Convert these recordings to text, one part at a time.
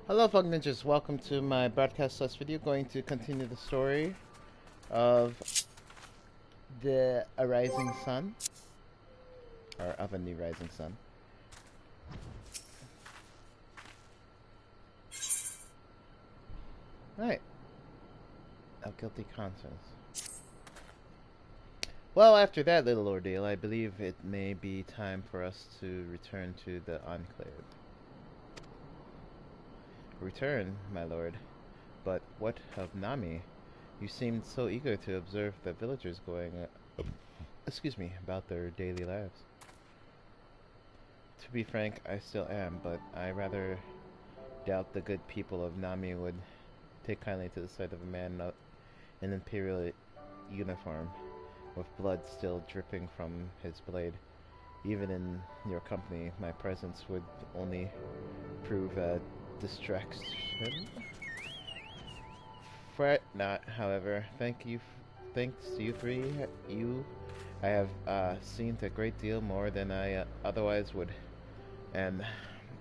Hello, Fog Ninjas. Welcome to my broadcast plus video. Going to continue the story of the rising sun, or of a new rising sun. Right. Of guilty conscience. Well, after that little ordeal, I believe it may be time for us to return to the Enclave. Return, my lord. But what of Nami? You seemed so eager to observe the villagers going, excuse me, about their daily lives. To be frank, I still am, but I rather doubt the good people of Nami would take kindly to the sight of a man in imperial uniform, with blood still dripping from his blade. Even in your company, my presence would only prove a distraction. Fret not, however. Thanks to you three, I have seen a great deal more than I otherwise would, and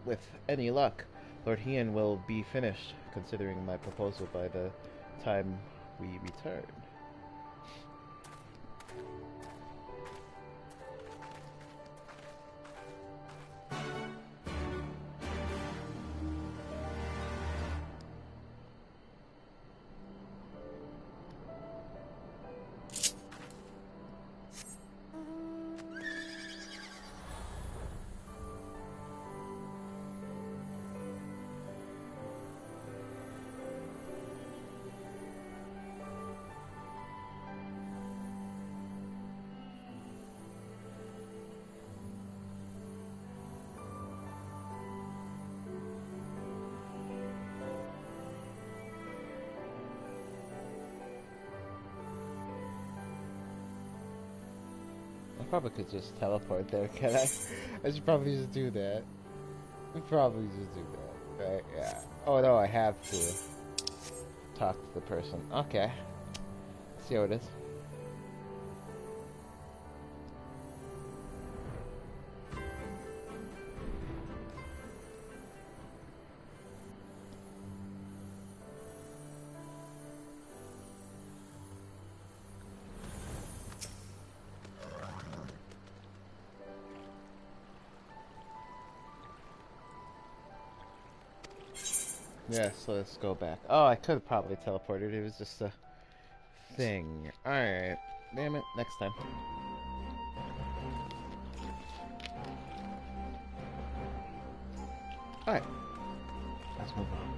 with any luck, Lord Hien will be finished, considering my proposal by the time we return. I probably could just teleport there, can I? I should probably just do that. I probably just do that, right? Yeah. Oh no, I have to talk to the person. Okay. See how it is. Yeah, so let's go back. Oh, I could have probably teleported. It was just a thing. Alright. Damn it. Next time. Alright. Let's move on.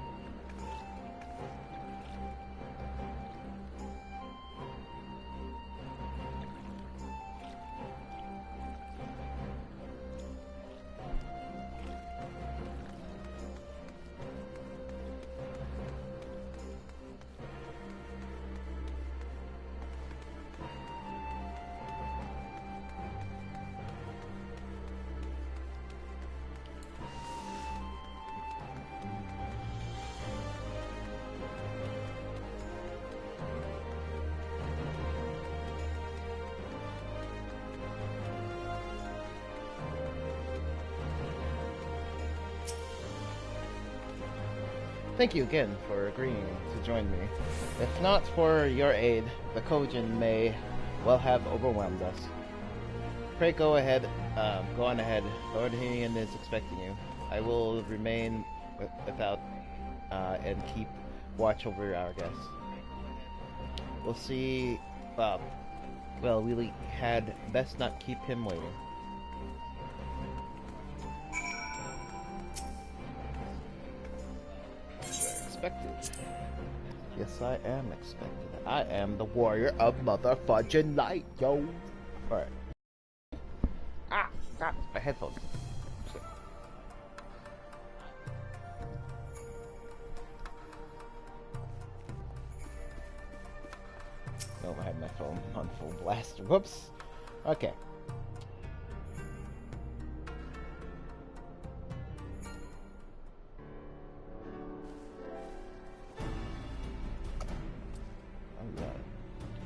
Thank you again for agreeing to join me. If not for your aid, the Kojin may well have overwhelmed us. Pray go on ahead. Lord Hinian is expecting you. I will remain without and keep watch over our guests. We'll see. Well, we had best not keep him waiting. Expected. Yes, I am expected. I am the warrior of motherfudging light, yo. Alright. Ah, my headphones. Shit. No, I had my phone on full blast. Whoops. Okay.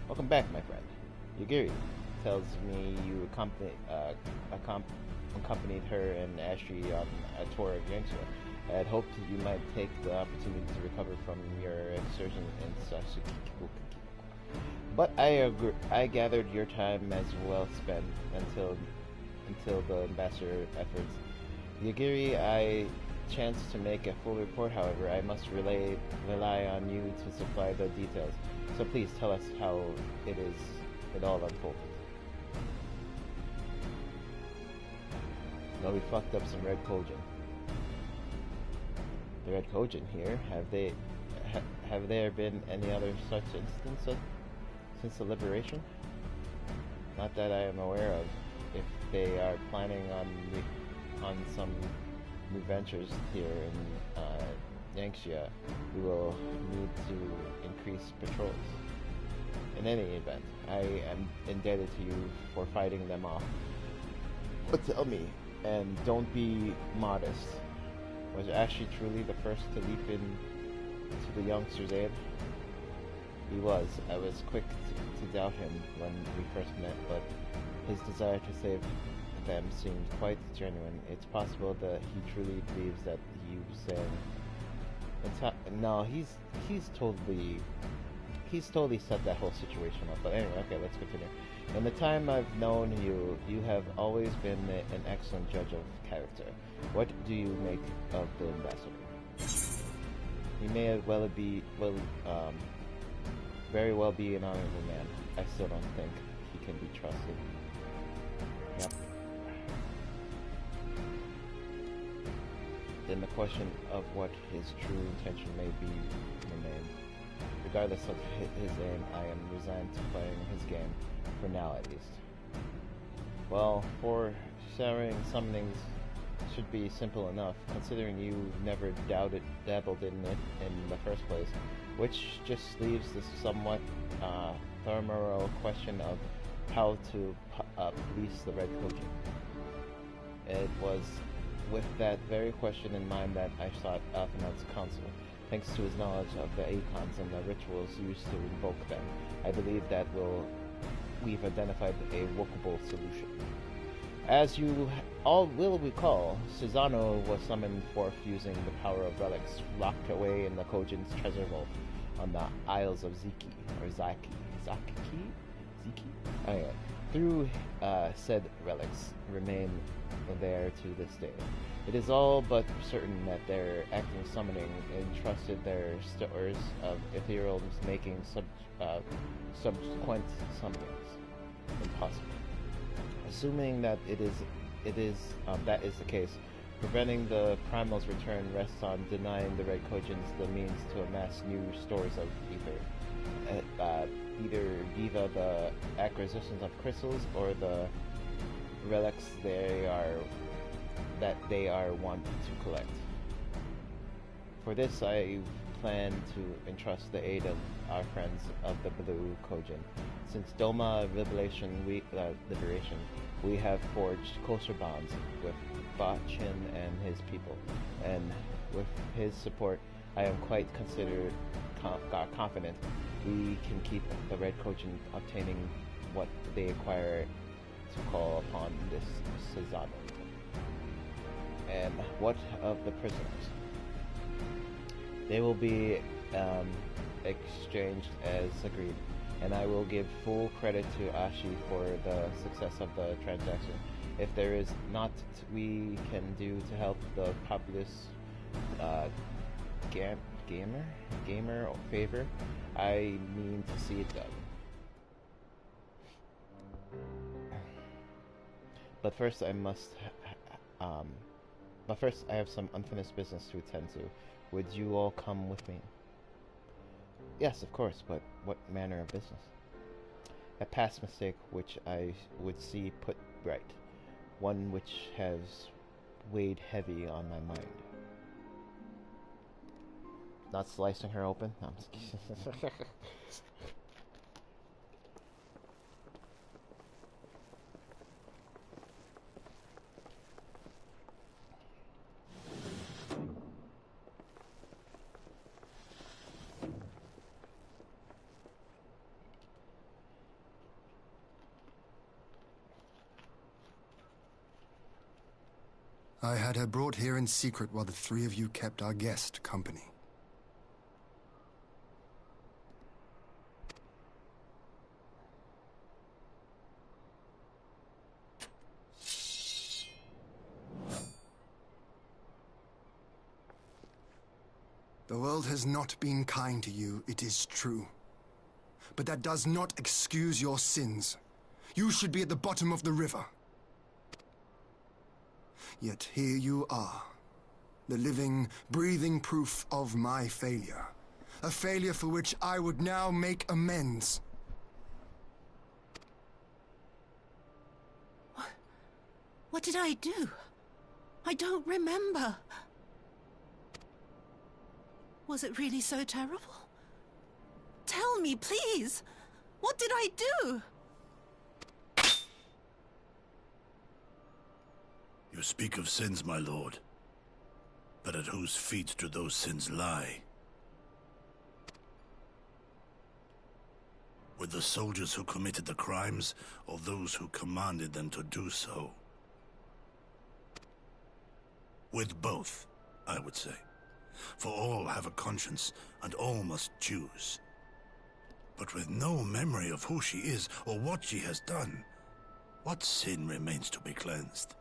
Welcome back, my friend. Yagiri tells me you accompanied her and Ashley on a tour of Yangtze. I had hoped you might take the opportunity to recover from your excursion in Sasuke. But I gathered your time as well spent until the ambassador efforts. Yagiri, I chanced to make a full report, however, I must rely on you to supply the details. So please tell us how it all unfolded. Well, we fucked up some Red Kojin. The Red Kojin here? Have there been any other such instances since the liberation? Not that I am aware of. If they are planning on some new ventures here in Yangxia, we will need to increase patrols. In any event, I am indebted to you for fighting them off. But tell me, and don't be modest, was Ashi truly the first to leap in to the youngster's aid? He was. I was quick to doubt him when we first met, but his desire to save them seemed quite genuine. It's possible that he truly believes that you saying... No, he's totally set that whole situation up. But anyway, okay, let's continue. In the time I've known you, you have always been an excellent judge of character. What do you make of the ambassador? He may very well be an honorable man. I still don't think he can be trusted. Yep. Then the question of what his true intention may be remains. Regardless of his aim, I am resigned to playing his game, for now at least. Well, for sharing summonings should be simple enough, considering you never dabbled in it in the first place, which just leaves the somewhat ephemeral question of how to police the Red Kojin. It was with that very question in mind that I sought Alphinaud's counsel. Thanks to his knowledge of the Eikons and the rituals used to invoke them, I believe that we've identified a workable solution. As you all will recall, Susano was summoned forth using the power of relics locked away in the Kojin's treasure vault on the Isles of Ziki, or Zaki? Anyway, through said relics remain there to this day. It is all but certain that their acting summoning entrusted their stores of ethereals making subsequent summonings impossible. Assuming that that is the case, preventing the Primal's return rests on denying the Red Kojins the means to amass new stores of ether, either via the acquisitions of crystals or the relics they are wont to collect. For this, I plan to entrust the aid of our friends of the Blue Kojin. Since Doma Liberation, we have forged closer bonds with Bachin and his people, and with his support, I am quite confident we can keep the Red Kojin obtaining what they acquire to call upon this Susano. And what of the prisoners? They will be exchanged as agreed, and I will give full credit to Ashi for the success of the transaction. If there is not we can do to help the populace gamer favor, I mean to see it done. But first I have some unfinished business to attend to. Would you all come with me? Yes, of course, but what manner of business? A past mistake which I would see put right. One which has weighed heavy on my mind. Not slicing her open? No, I'm just kidding. I had her brought here in secret while the three of you kept our guest company. The world has not been kind to you, it is true. But that does not excuse your sins. You should be at the bottom of the river. Yet here you are, the living, breathing proof of my failure. A failure for which I would now make amends. What did I do? I don't remember. Was it really so terrible? Tell me, please! What did I do? You speak of sins, my lord. But at whose feet do those sins lie? With the soldiers who committed the crimes, or those who commanded them to do so? With both, I would say. For all have a conscience, and all must choose. But with no memory of who she is, or what she has done, what sin remains to be cleansed?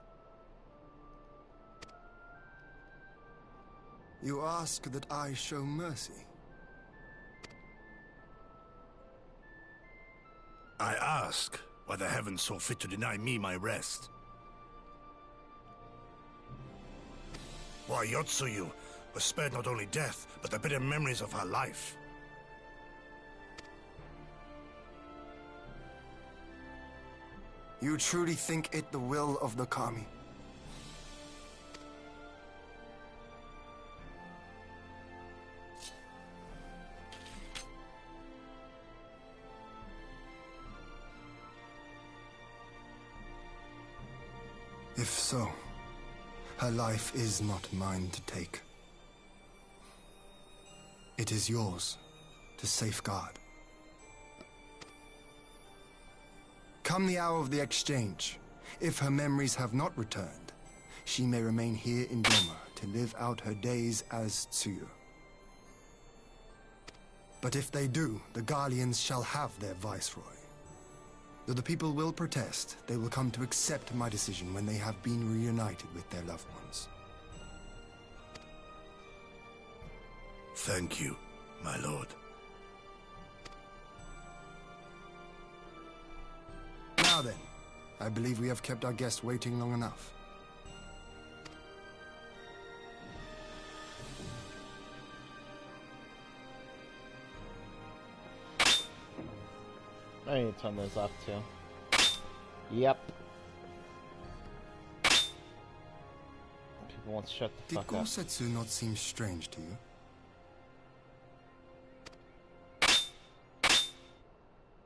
You ask that I show mercy. I ask why the heavens saw fit to deny me my rest. Why Yotsuyu was spared not only death, but the bitter memories of her life. You truly think it the will of the Kami? If so, her life is not mine to take. It is yours to safeguard. Come the hour of the exchange, if her memories have not returned, she may remain here in Doma to live out her days as Tsuyu. But if they do, the Guardians shall have their viceroy. Though the people will protest, they will come to accept my decision when they have been reunited with their loved ones. Thank you, my lord. Now then, I believe we have kept our guest waiting long enough. I need to turn those off too. Yep. People won't shut the Did fuck up. Gosetsu not seem strange to you?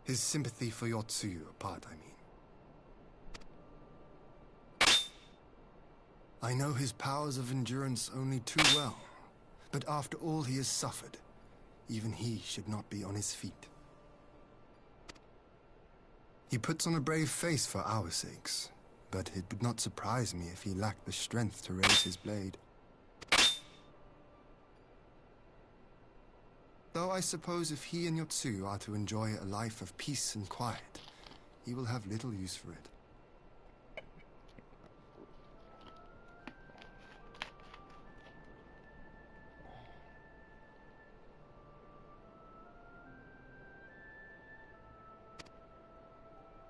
His sympathy for Yotsuyu apart, I mean. I know his powers of endurance only too well, but after all he has suffered, even he should not be on his feet. He puts on a brave face for our sakes, but it would not surprise me if he lacked the strength to raise his blade. Though I suppose if he and Yotsuyu are to enjoy a life of peace and quiet, he will have little use for it.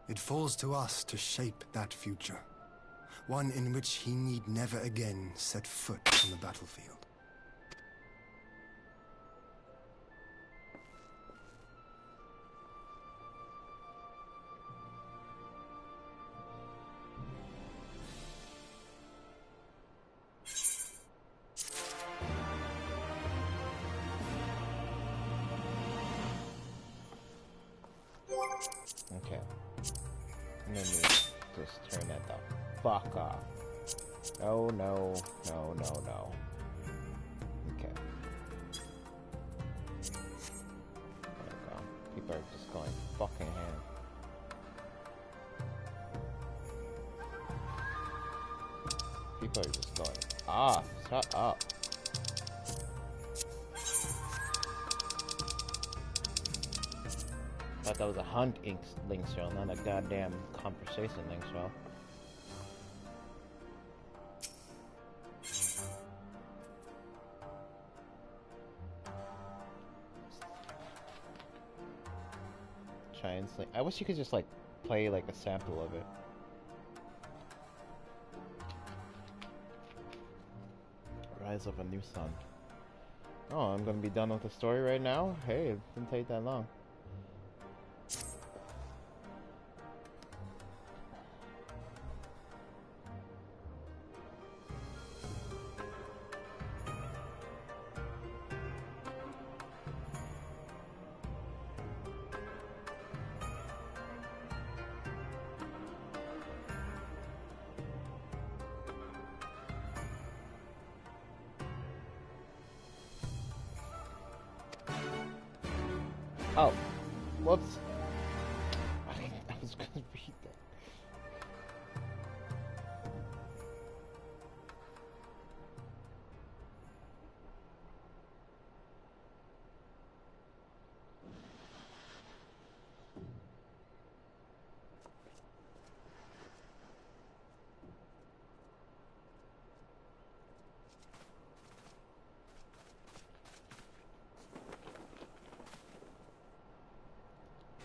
It falls to us to shape that future, one in which he need never again set foot on the battlefield. Okay. And then we just turn that the fuck off. Oh no, no, no, no. Okay. There we go. People are just going fucking ham. Probably just going. Ah, shut up. Thought that was a hunt link show, not a goddamn conversation link show. Try and sleep. I wish you could just like play like a sample of it. Rise of a New Sun. Oh, I'm gonna be done with the story right now? Hey, it didn't take that long. Oh, whoops. I was gonna read that.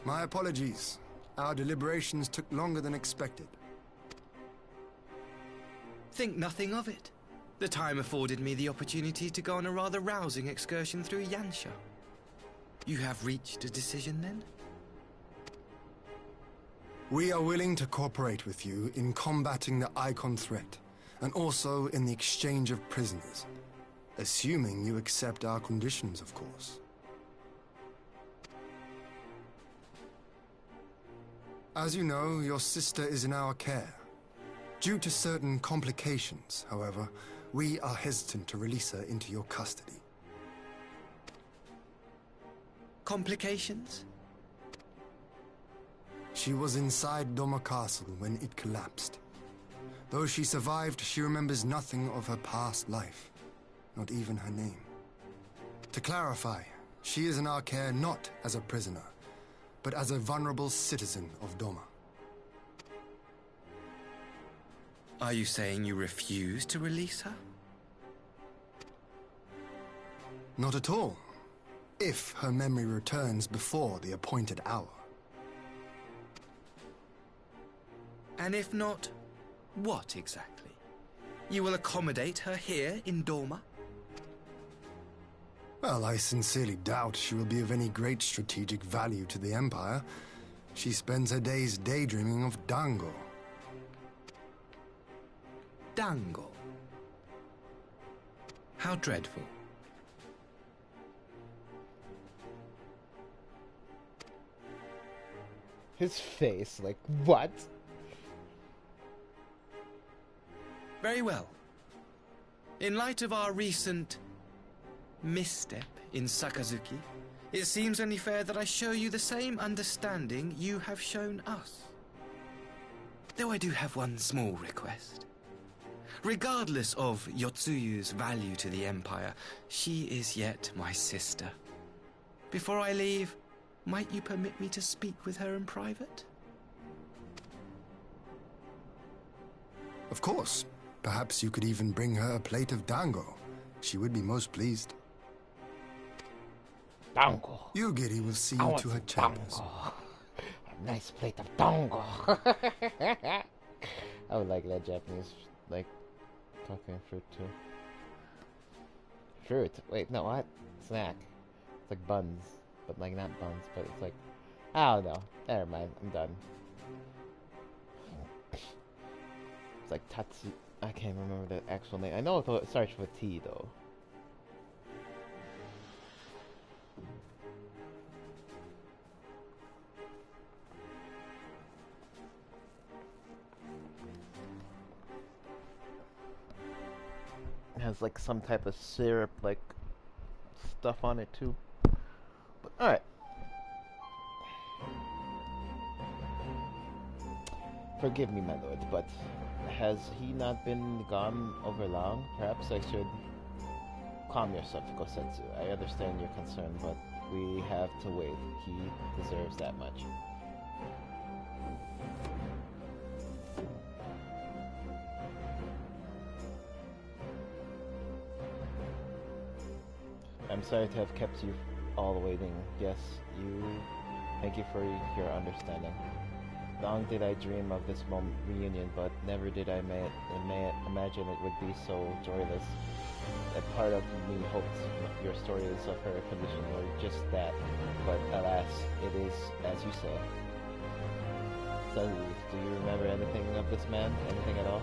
My apologies. Our deliberations took longer than expected. Think nothing of it. The time afforded me the opportunity to go on a rather rousing excursion through Yansha. You have reached a decision, then? We are willing to cooperate with you in combating the Icon threat, and also in the exchange of prisoners. Assuming you accept our conditions, of course. As you know, your sister is in our care. Due to certain complications, however, we are hesitant to release her into your custody. Complications? She was inside Doma Castle when it collapsed. Though she survived, she remembers nothing of her past life, not even her name. To clarify, she is in our care not as a prisoner, but as a vulnerable citizen of Doma. Are you saying you refuse to release her? Not at all. If her memory returns before the appointed hour. And if not, what exactly? You will accommodate her here in Doma? Well, I sincerely doubt she will be of any great strategic value to the Empire. She spends her days daydreaming of Dango. Dango? How dreadful. His face, like, what? Very well. In light of our recent misstep in Sakazuki, it seems only fair that I show you the same understanding you have shown us. Though I do have one small request. Regardless of Yotsuyu's value to the Empire, she is yet my sister. Before I leave, might you permit me to speak with her in private? Of course. Perhaps you could even bring her a plate of dango. She would be most pleased. Dango. Yugiri will see I you want to her some chambers. dango. A nice plate of dango. I would like that Japanese, like, talking fruit too. Fruit? Wait, no, what? Snack. It's like buns. But like, not buns, but it's like, I don't know. Never mind, I'm done. It's like tatsu. I can't remember the actual name. I know it starts with T though. It has like some type of syrup, like stuff on it too. But alright. Forgive me, my lord, but has he not been gone over long? Perhaps I should... Calm yourself, Kosetsu. I understand your concern, but we have to wait. He deserves that much. I'm sorry to have kept you all waiting. Yes, thank you for your understanding. Long did I dream of this reunion, but never did I imagine it would be so joyless. A part of me hoped your stories of her condition were just that, but alas, it is as you say. So, do you remember anything of this man? Anything at all?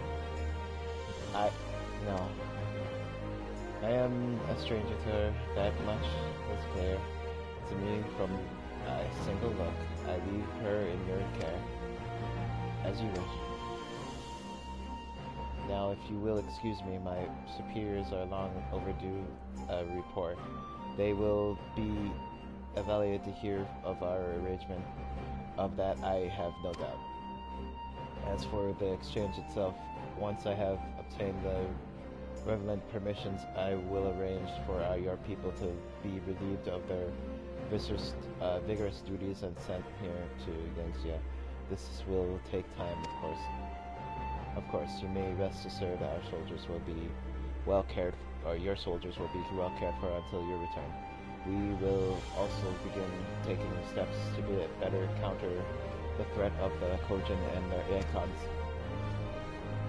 No. I am a stranger to her, that much was clear to me from a single look. I leave her in your care, as you wish. Now, if you will excuse me, my superiors are long overdue a report. They will be evaluated to hear of our arrangement. Of that, I have no doubt. As for the exchange itself, once I have obtained the relevant permissions, I will arrange for your people to be relieved of their vigorous duties and sent here to Yangxia. This will take time, of course. Of course, you may rest assured our soldiers will be well cared for, or your soldiers will be well cared for until your return. We will also begin taking steps to better counter the threat of the Kojin and their Eikons.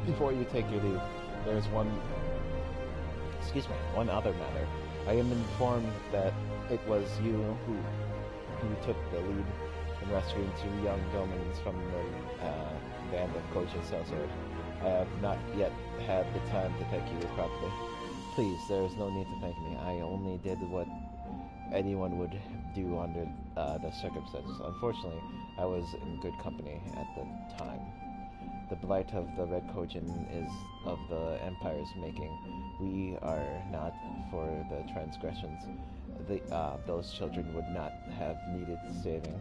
Before you take your leave, there is one other matter. I am informed that it was you who took the lead in rescuing 2 young domans from the band of Kojin Sellsword. I have not yet had the time to thank you properly. Please, there is no need to thank me. I only did what anyone would do under the circumstances. Unfortunately, I was in good company at the time. The blight of the Red Kojin is of the Empire's making. We are not for the transgressions. Those children would not have needed saving.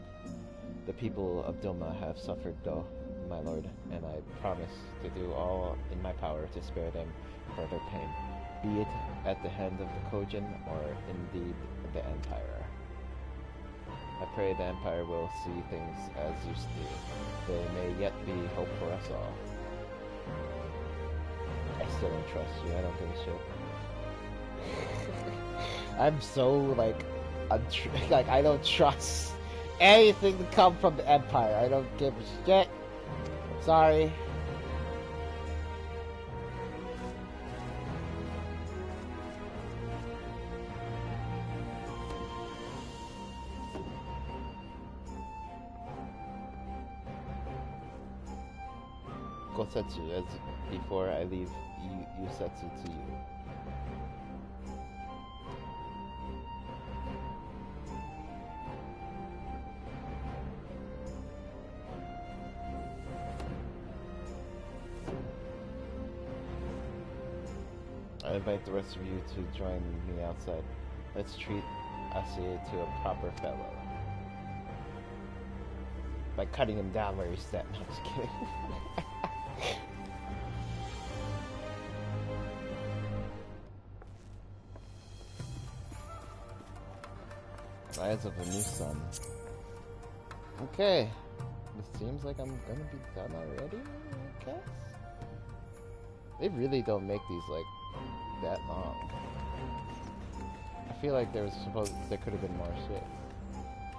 The people of Doma have suffered though, my lord, and I promise to do all in my power to spare them further pain, be it at the hand of the Kojin or indeed the Empire. I pray the Empire will see things as you do. There may yet be hope for us all. I still don't trust you. I don't give a shit. I'm so like I don't trust anything to come from the Empire. I don't give a shit. Sorry. Kosetsu, as before I leave Yusetsu to you. I invite the rest of you to join me outside. Let's treat Asie to a proper farewell. By cutting him down where he's at. No, I'm just kidding. Rise of a new sun. Okay. It seems like I'm gonna be done already, I guess? They really don't make these, like, that long. I feel like there could have been more shit.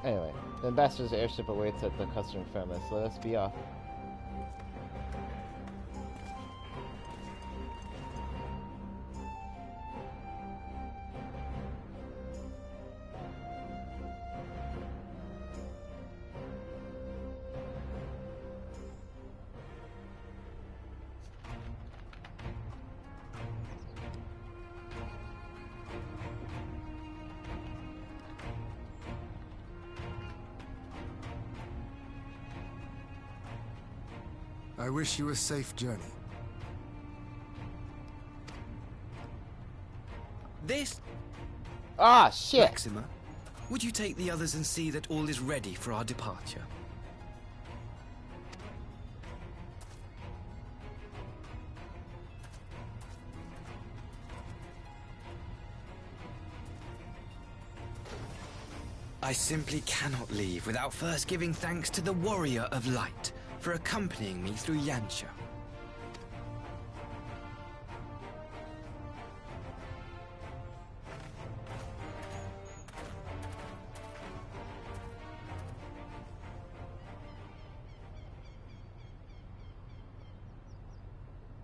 Anyway, the ambassador's airship awaits at the custom premise. Let us be off. I wish you a safe journey. This... Ah, shit! Maxima, would you take the others and see that all is ready for our departure? I simply cannot leave without first giving thanks to the Warrior of Light for accompanying me through Yansha.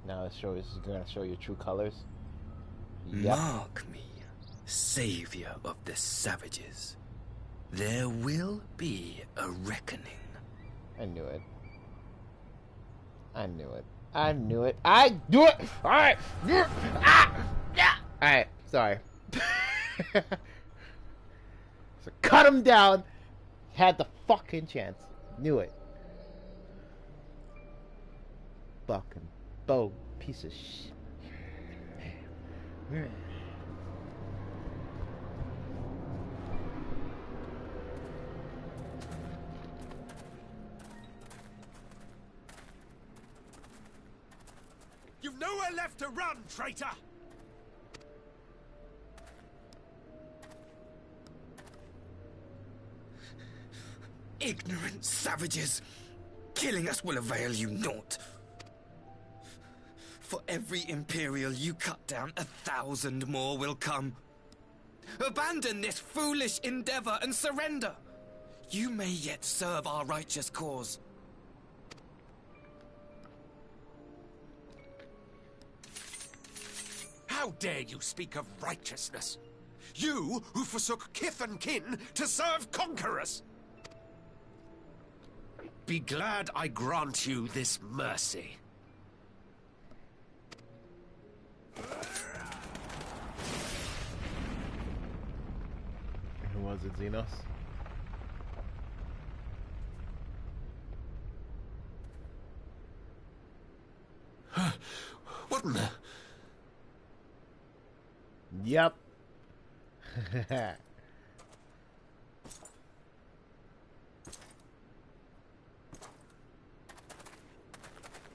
Now this is gonna show your true colors. Mark me, savior of the savages. There will be a reckoning. I knew it. I knew it. I knew it. I do it. All right. Ah! Yeah. All right. Sorry. So cut him down. Had the fucking chance. Knew it. Fucking bow piece of shit. You've nowhere left to run, traitor! Ignorant savages! Killing us will avail you naught. For every Imperial you cut down, 1,000 more will come. Abandon this foolish endeavor and surrender. You may yet serve our righteous cause. How dare you speak of righteousness? You who forsook kith and kin to serve conquerors! Be glad I grant you this mercy. Who was it, Xenos? What in the... Yep.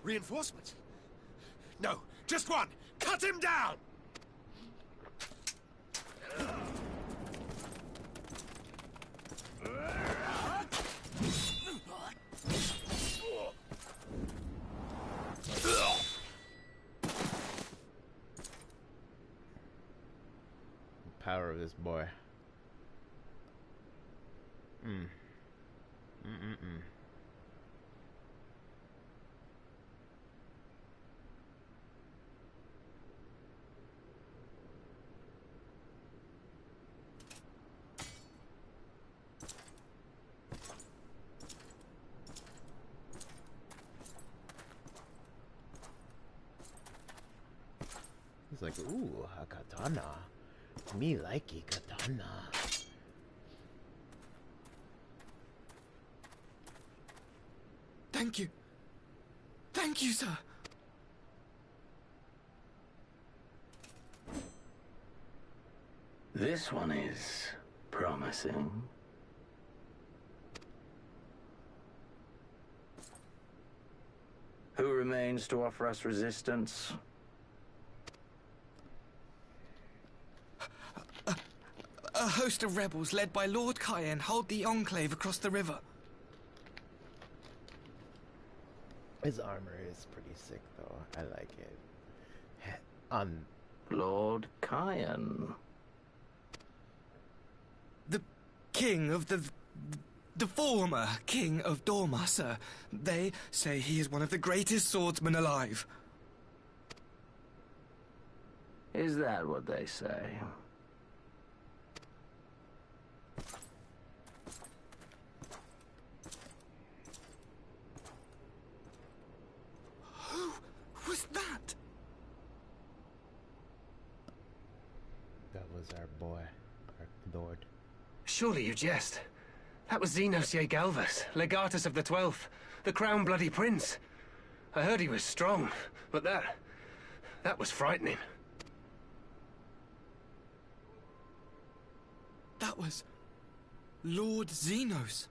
Reinforcements? No, just one! Cut him down! Power of this boy. He's like, ooh, a katana. Me likey katana. Thank you. Thank you, sir. This one is promising. Who remains to offer us resistance? A host of rebels led by Lord Cayenne hold the enclave across the river. His armor is pretty sick, though. I like it. Lord Cayenne. The king of the former king of Dorma, sir. They say he is one of the greatest swordsmen alive. Is that what they say? Who was that? That was our boy, our lord. Surely you jest. That was Xenos Galvus, legatus of the 12th, the crown bloody prince. I heard he was strong, but that was frightening. That was Lord Xenos.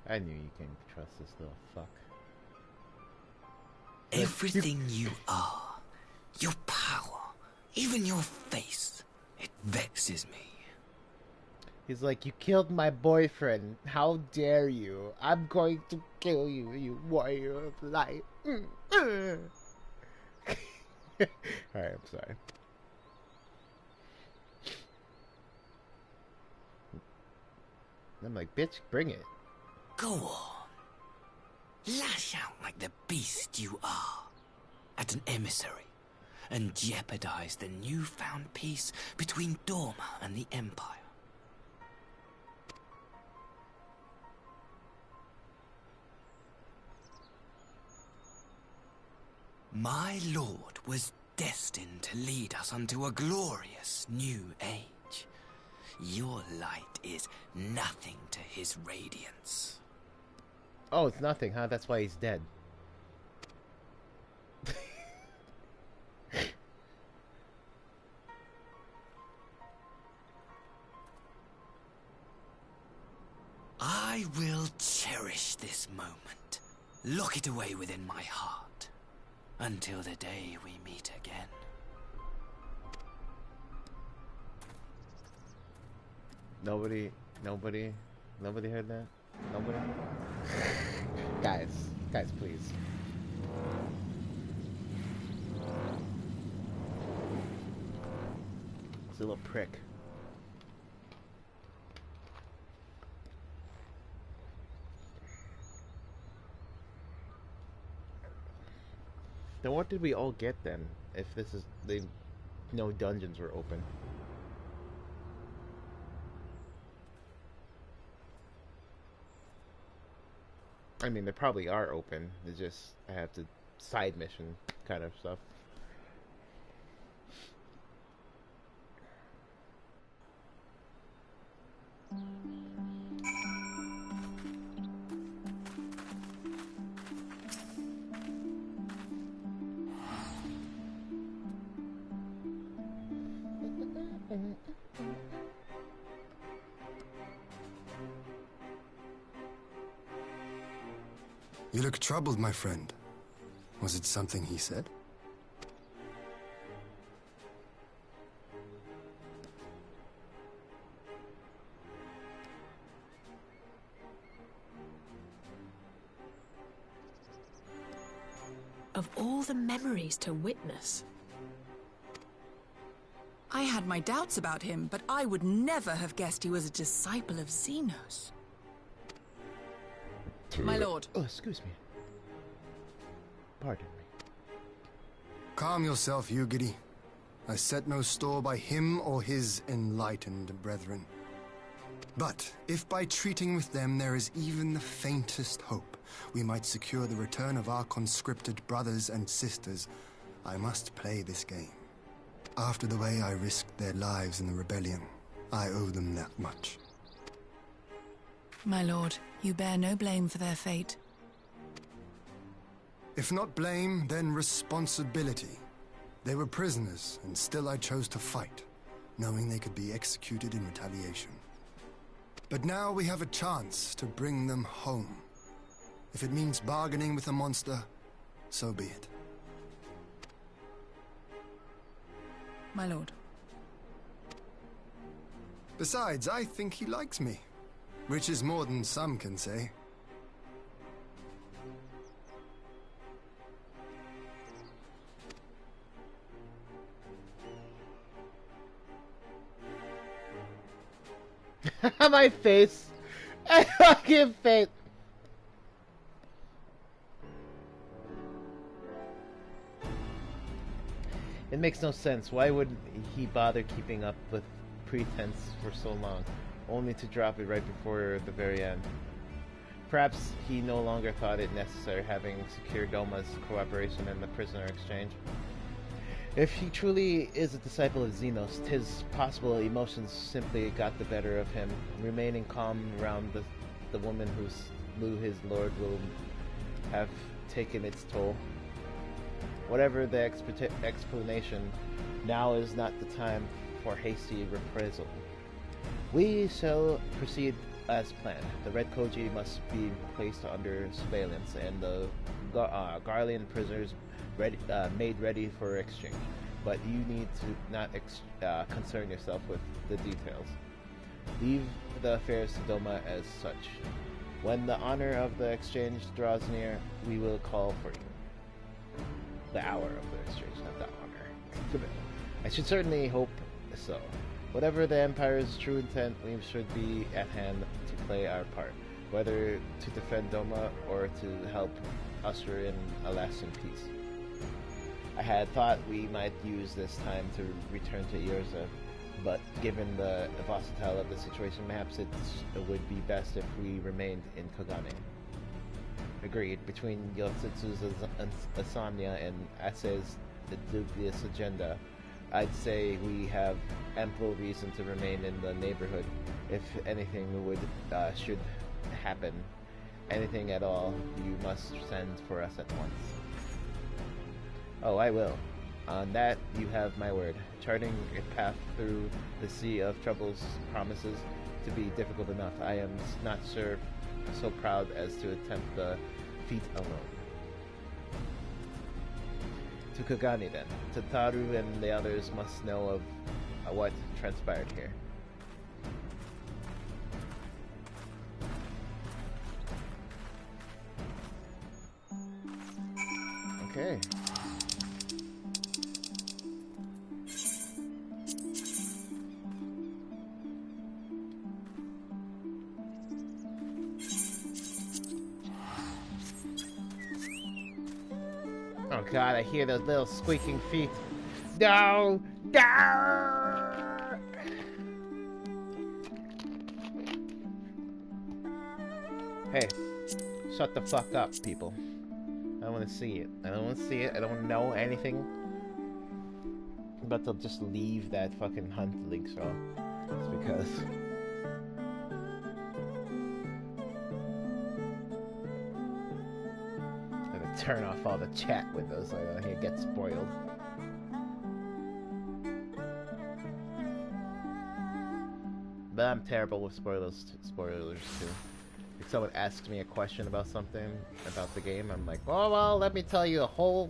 I knew you couldn't trust this little fuck. Everything you are, your power, even your face, it vexes me. He's like, you killed my boyfriend. How dare you? I'm going to kill you, you warrior of light. Alright, I'm sorry. I'm like, bitch, bring it. Go on. Lash out like the beast you are. At an emissary. And jeopardize the newfound peace between Dorma and the Empire. My lord was destined to lead us unto a glorious new age. Your light is nothing to his radiance. Oh, it's nothing, huh? That's why he's dead. I will cherish this moment. Lock it away within my heart. Until the day we meet again. Nobody heard that? Nobody? Guys, please. It's a little prick. Then what did we all get then? If this is no dungeons were open. I mean, they probably are open. It's just I have to side mission kind of stuff. You look troubled, my friend. Was it something he said? Of all the memories to witness. I had my doubts about him, but I would never have guessed he was a disciple of Xenos. My lord. Oh, excuse me. Pardon me. Calm yourself, Ugiri. I set no store by him or his enlightened brethren. But if by treating with them there is even the faintest hope, we might secure the return of our conscripted brothers and sisters, I must play this game. After the way I risked their lives in the rebellion, I owe them that much. My lord, you bear no blame for their fate. If not blame, then responsibility. They were prisoners, and still I chose to fight, knowing they could be executed in retaliation. But now we have a chance to bring them home. If it means bargaining with a monster, so be it. My lord. Besides, I think he likes me, which is more than some can say. My face. I fucking face. It makes no sense. Why would he bother keeping up with pretense for so long, only to drop it right before the very end? Perhaps he no longer thought it necessary, having secured Doma's cooperation in the prisoner exchange. If he truly is a disciple of Xenos, 'tis possible emotions simply got the better of him. Remaining calm around the woman who slew his lord will have taken its toll. Whatever the explanation, now is not the time for hasty reprisal. We shall proceed as planned. The Red Koji must be placed under surveillance, and the Garlean prisoners made ready for exchange. But you need to not concern yourself with the details. Leave the affairs to Doma as such. When the honor of the exchange draws near, we will call for you. The hour of the exchange, not the honor. I should certainly hope so. Whatever the Empire's true intent, we should be at hand to play our part, whether to defend Doma or to help usher in a lasting peace. I had thought we might use this time to return to Irza, but given the volatile of the situation, perhaps it would be best if we remained in Kogane. Agreed. Between Yosetsu's insomnia and Ase's dubious agenda, I'd say we have ample reason to remain in the neighborhood. If anything should happen, anything at all, you must send for us at once. Oh, I will. On that, you have my word. Charting a path through the sea of troubles promises to be difficult enough. I am not so proud as to attempt the feat alone. To Kogane then. Tataru and the others must know of what transpired here. Okay. Oh god, I hear those little squeaking feet. No! No! Hey, shut the fuck up, people. I don't want to see it. I don't want to see it. I don't know anything. But they'll just leave that fucking hunt link show. It's because... turn off all the chat windows so I don't get spoiled. But I'm terrible with spoilers too. If someone asks me a question about something, about the game, I'm like, oh well, let me tell you a whole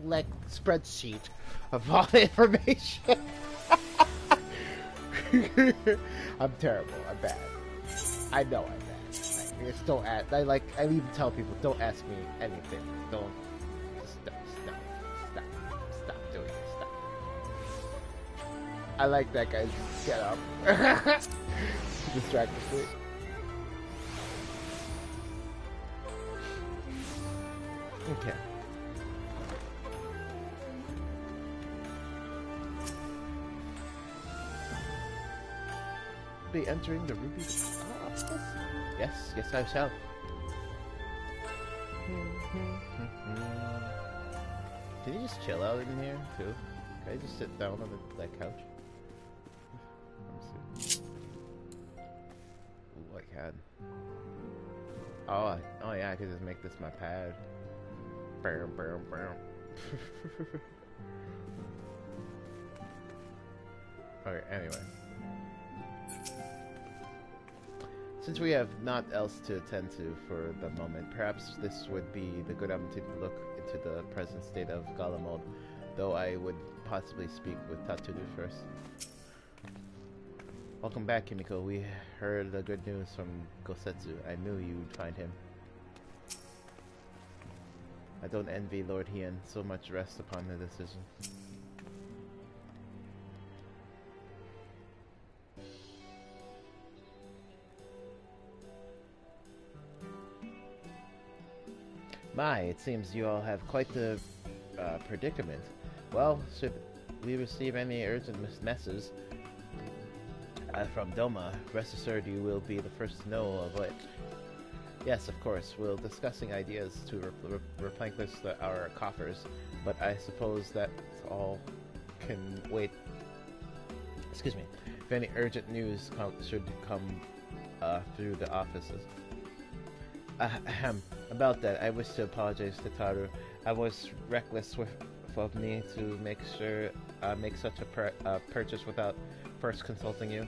spreadsheet of all the information. I'm terrible. I'm bad. I know I'm bad. Just don't ask. I even tell people, don't ask me anything. Don't. Stop doing it. Stop. I like that guy's get up. Distracted me. Okay. Be entering the ruby. Yes, I shall. Can you just chill out in here too? Can I just sit down on that couch? Ooh, I can. Oh yeah, I could just make this my pad. Okay, anyway. Since we have naught else to attend to for the moment, perhaps this would be the good opportunity to look into the present state of Galamod, though I would possibly speak with Tatsuru first. Welcome back, Kimiko. We heard the good news from Gosetsu. I knew you'd find him. I don't envy Lord Hien. So much rests upon the decision. My, it seems you all have quite the predicament. Well, should we receive any urgent messages from Doma, rest assured you will be the first to know of it. Yes, of course, we're discussing ideas to replenish our coffers, but I suppose that all can wait. Excuse me. If any urgent news should come through the offices. About that, I wish to apologize to Taru. I was reckless of me to make such a purchase without first consulting you.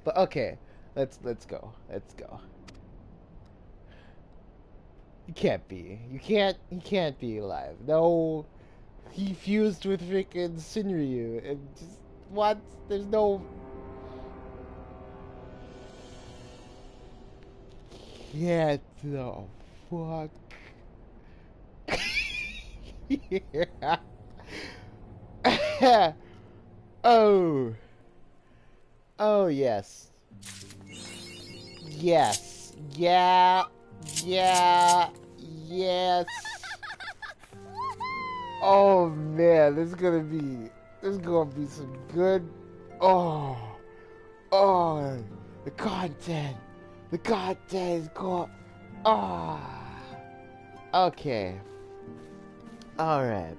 But okay, let's go. Let's go. He can't be. He can't be alive. No. He fused with freaking Shinryu and just what? There's no. Can't the fuck. Yeah. Oh. Oh yes. Yes. Yeah. Yeah. Yes. Oh man, this is gonna be some good. Oh. Oh. The content. The content is cool. Ah. Okay. Alright.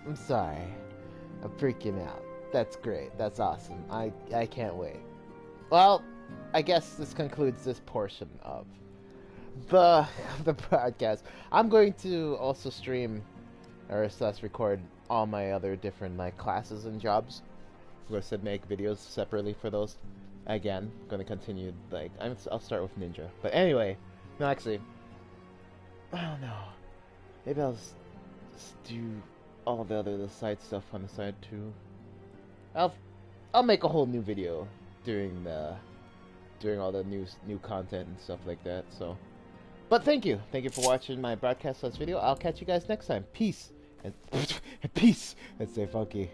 I'm sorry. I'm freaking out. That's great. That's awesome. I can't wait. Well, I guess this concludes this portion of the podcast. I'm going to also stream or slash record all my other different like classes and jobs. I'm going to make videos separately for those. Again, I'm going to continue like I'll start with Ninja. But anyway, no, actually, I don't know. Maybe I'll just do all the other side stuff on the side too. I'll make a whole new video doing all the new content and stuff like that. So, but thank you for watching my broadcast slash video. I'll catch you guys next time. Peace and peace and stay funky.